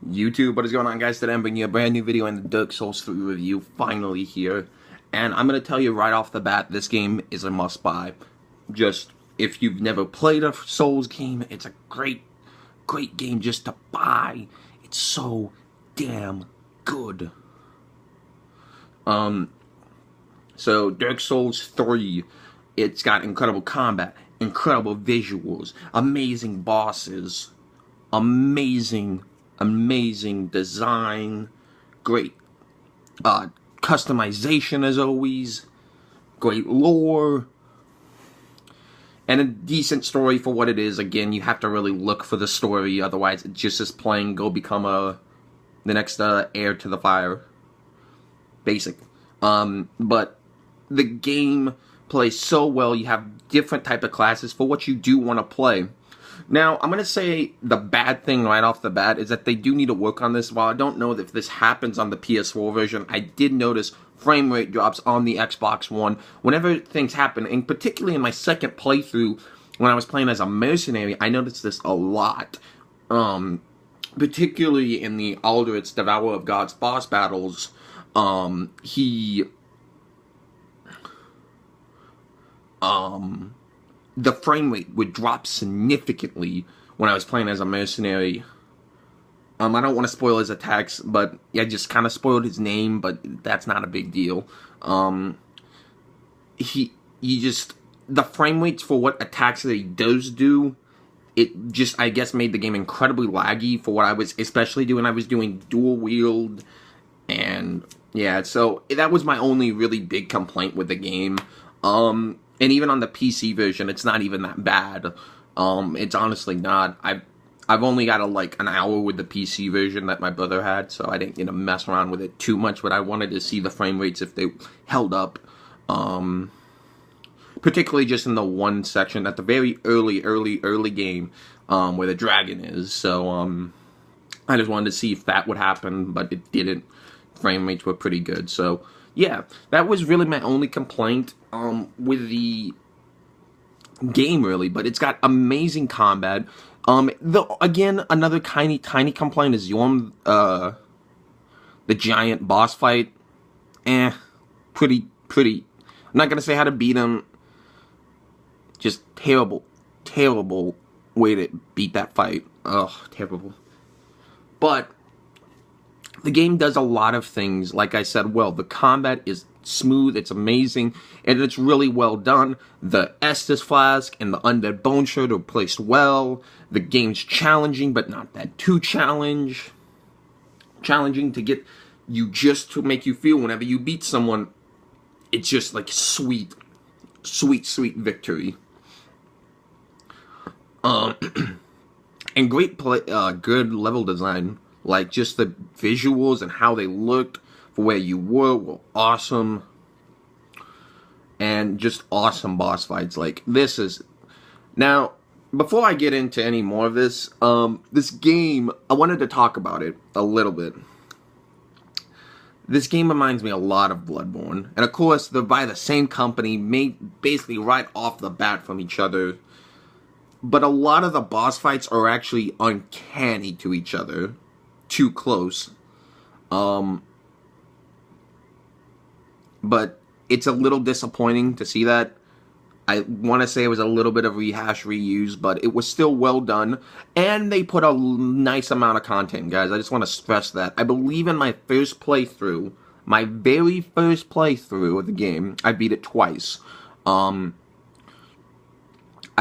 YouTube, what is going on, guys? Today I'm bringing you a brand new video and the Dark Souls 3 review finally here. And I'm going to tell you right off the bat, this game is a must-buy. Just, if you've never played a Souls game, it's a great game just to buy. It's so damn good. So Dark Souls 3, it's got incredible combat, incredible visuals, amazing bosses, amazing design, great customization as always, great lore, and a decent story for what it is. Again, you have to really look for the story, otherwise it's just as plain go become the next heir to the fire. Basic. But the game plays so well. You have different type of classes for what you do want to play. Now, I'm going to say the bad thing right off the bat is that they do need to work on this. While I don't know if this happens on the PS4 version, I did notice frame rate drops on the Xbox One whenever things happen, and particularly in my second playthrough when I was playing as a mercenary, I noticed this a lot. Particularly in the Aldera's Devourer of Gods boss battles, the frame rate would drop significantly when I was playing as a mercenary. I don't want to spoil his attacks, but I just kind of spoiled his name, but that's not a big deal. The frame rates for what attacks that he does do, it just, I guess, made the game incredibly laggy for what I was especially doing. I was doing dual wield, and yeah, so that was my only really big complaint with the game. And even on the PC version, it's not even that bad. It's honestly not. I've only got an hour with the PC version that my brother had, so I didn't mess around with it too much. But I wanted to see the frame rates if they held up. Particularly just in the one section at the very early game, where the dragon is. So I just wanted to see if that would happen, but it didn't. Frame rates were pretty good. So yeah, that was really my only complaint with the game, really. But it's got amazing combat. Again, another tiny complaint is the giant boss fight. Pretty. I'm not gonna say how to beat him. Just terrible way to beat that fight. Ugh, terrible. But the game does a lot of things, like I said, well. The combat is smooth, it's amazing, and it's really well done. The Estus Flask and the Undead Bone Shard are placed well. The game's challenging, but not that too challenging to get you, just to make you feel whenever you beat someone, it's just like sweet victory. And good level design. Like, just the visuals and how they looked for where you were awesome. And just awesome boss fights. Like, this is... Now, before I get into any more of this, this game, I wanted to talk about it a little bit. This game reminds me a lot of Bloodborne. And of course, they're by the same company, made basically right off the bat from each other. But a lot of the boss fights are actually uncanny to each other. Too close. But it's a little disappointing to see that. I want to say it was a little bit of reuse, but it was still well done. And they put a nice amount of content, guys. I just want to stress that. I believe in my first playthrough, my very first playthrough of the game, I beat it twice. I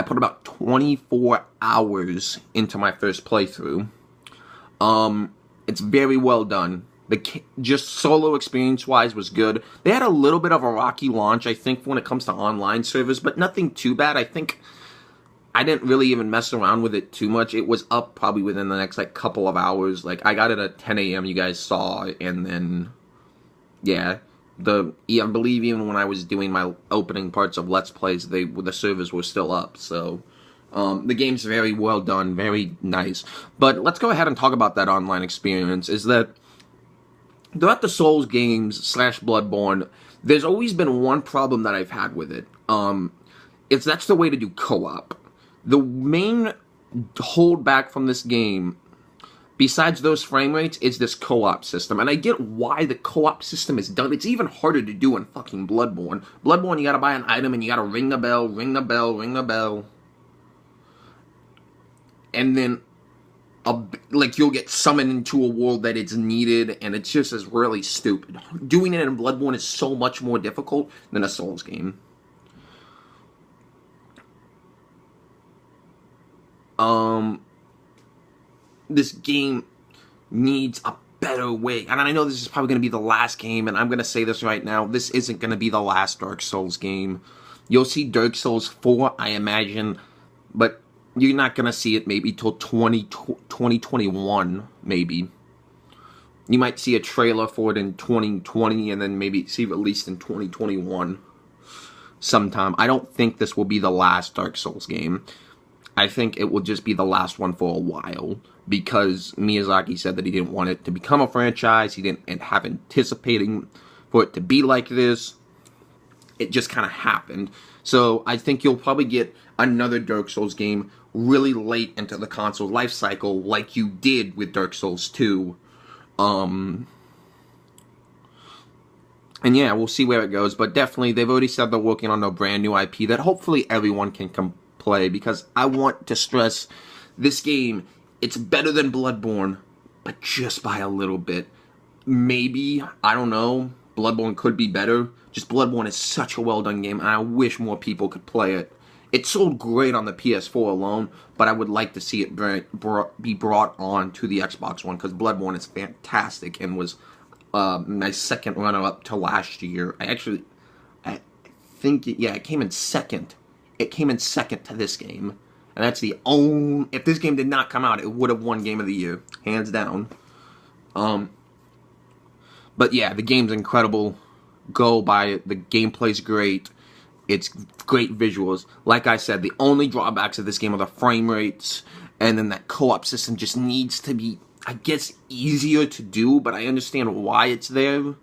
put about 24 hours into my first playthrough. It's very well done. Just solo experience-wise was good. They had a little bit of a rocky launch, I think, when it comes to online servers, but nothing too bad. I think I didn't really even mess around with it too much. It was up probably within the next, couple of hours. I got it at 10 a.m., you guys saw, and then, yeah. I believe even when I was doing my opening parts of Let's Plays, the servers were still up, so... the game's very well done, very nice. But let's go ahead and talk about that online experience. Is that throughout the Souls games / Bloodborne, there's always been one problem that I've had with it. That's the way to do co-op. The main holdback from this game besides those frame rates, it's this co-op system. And I get why the co-op system is done. It's even harder to do in fucking Bloodborne. Bloodborne, you gotta buy an item and you gotta ring the bell, ring the bell, ring the bell. And then, like, you'll get summoned into a world that it's needed, and it's just really stupid. Doing it in Bloodborne is so much more difficult than a Souls game. This game needs a better way. And I know this is probably going to be the last game, and I'm going to say this right now. This isn't going to be the last Dark Souls game. You'll see Dark Souls 4, I imagine, but you're not going to see it maybe till 2021, maybe. You might see a trailer for it in 2020, and then maybe see it released in 2021 sometime. I don't think this will be the last Dark Souls game. I think it will just be the last one for a while, because Miyazaki said that he didn't want it to become a franchise. He didn't have anticipating for it to be like this. It just kind of happened. So I think you'll probably get another Dark Souls game really late into the console life cycle, like you did with Dark Souls 2. And yeah, we'll see where it goes. But definitely, they've already said they're working on a brand new IP that hopefully everyone can play, because I want to stress this game, it's better than Bloodborne, but just by a little bit. Maybe, I don't know, Bloodborne could be better. Just Bloodborne is such a well done game, and I wish more people could play it. It sold great on the PS4 alone, but I would like to see it be brought on to the Xbox One, because Bloodborne is fantastic and was my second runner-up to last year. I think, it came in second. It came in second to this game. And that's the only... If this game did not come out, it would have won Game of the Year. Hands down. But yeah, the game's incredible. Go buy it. The gameplay's great. It's great visuals. Like I said, the only drawbacks of this game are the frame rates. And then that co-op system just needs to be, I guess, easier to do. But I understand why it's there.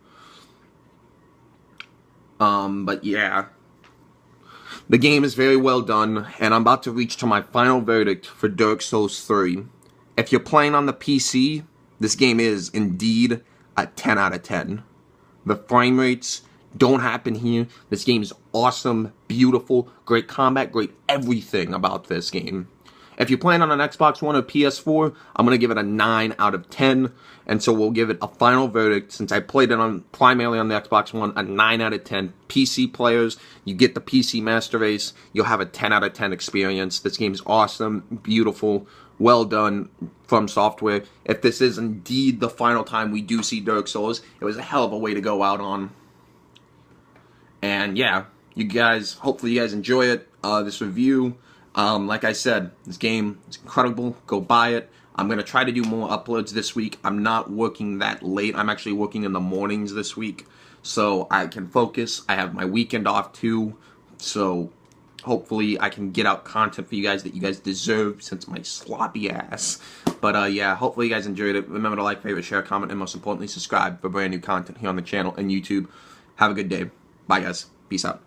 But yeah. The game is very well done, and I'm about to reach to my final verdict for Dark Souls 3. If you're playing on the PC, this game is indeed a 10 out of 10. The frame rates don't happen here. This game is awesome, beautiful, great combat, great everything about this game. If you're playing on an Xbox One or PS4, I'm going to give it a 9 out of 10. And so we'll give it a final verdict, since I played it primarily on the Xbox One, a 9 out of 10. PC players, you get the PC Master Race, you'll have a 10 out of 10 experience. This game is awesome, beautiful, well done from Software. If this is indeed the final time we do see Dark Souls, it was a hell of a way to go out on. And yeah, hopefully you guys enjoy it, this review. Like I said, this game is incredible. Go buy it. I'm going to try to do more uploads this week. I'm not working that late. I'm actually working in the mornings this week, so I can focus. I have my weekend off too, so hopefully I can get out content for you guys that you guys deserve, since my sloppy ass. But yeah, hopefully you guys enjoyed it. Remember to like, favorite, share, comment, and most importantly, subscribe for brand new content here on the channel and YouTube. Have a good day. Bye, guys. Peace out.